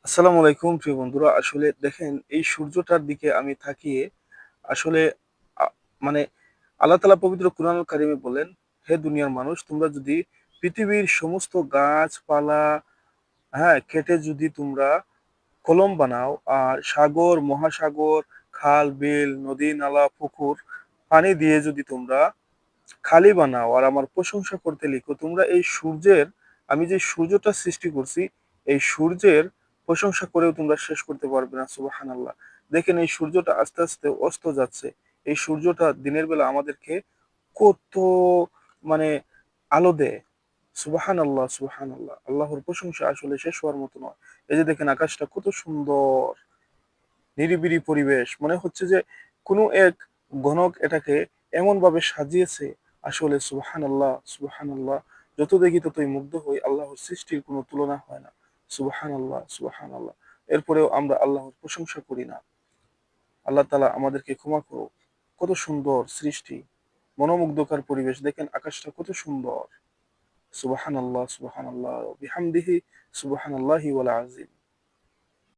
আসসালামু আলাইকুম প্রিয় বন্ধুরা। আসলে দেখেন এই সূর্যটার দিকে আমি তাকিয়ে আসলে আ মানে আল্লাহ তাআলা পবিত্র কুরআনুল কারীমে বলেন, "হে দুনিয়ার মানুষ তোমরা যদি পৃথিবীর সমস্ত গাছপালা, হ্যাঁ, কেটে যদি তোমরা কলম বানাও আর সাগর, মহাসাগর, খাল, বিল, নদী, নালা, পুকুর পানি দিয়ে যদি তোমরা খালি বানাও আর আমার প্রশংসা করতে লিখো, তোমরা এই সূর্যের আমি যে সূর্যটা সৃষ্টি করছি, এই সূর্যের প্রশংসা করেও তোমরা শেষ করতে পারবে না।" সুবহানাল্লাহ। দেখেন এই সূর্যটা আস্তে, আস্তে অস্ত যাচ্ছে। এই সূর্যটা দিনের বেলা আমাদেরকে কত মানে আলো দেয়। সুবহানাল্লাহ, সুবহানাল্লাহ। আল্লাহর প্রশংসা আসলে শেষ হওয়ার মতো নয়। এই যে দেখেন আকাশটা কত সুন্দর, নিরিবিলি পরিবেশ। মনে হচ্ছে যে কোনো এক গণক এটাকে এমনভাবে সাজিয়েছে, আসলে সুবহানাল্লাহ, সুবহানাল্লাহ। যত দেখি ততই মুগ্ধ হই। আল্লাহর সৃষ্টির কোনো তুলনা হয় না। সুবহানাল্লাহ, সুবহানাল্লাহ। এরপরেও আমরা আল্লাহর প্রশংসা করি না। আল্লাহ তাআলা আমাদেরকে ক্ষমা করুক। কত সুন্দর সৃষ্টি, মনোমুগ্ধকর পরিবেশ। দেখেন আকাশটা কত সুন্দর। সুবহানাল্লাহ, সুবহানাল্লাহ ওয়া বিহামদিহি সুবহানাল্লাহি ওয়াল আযীম।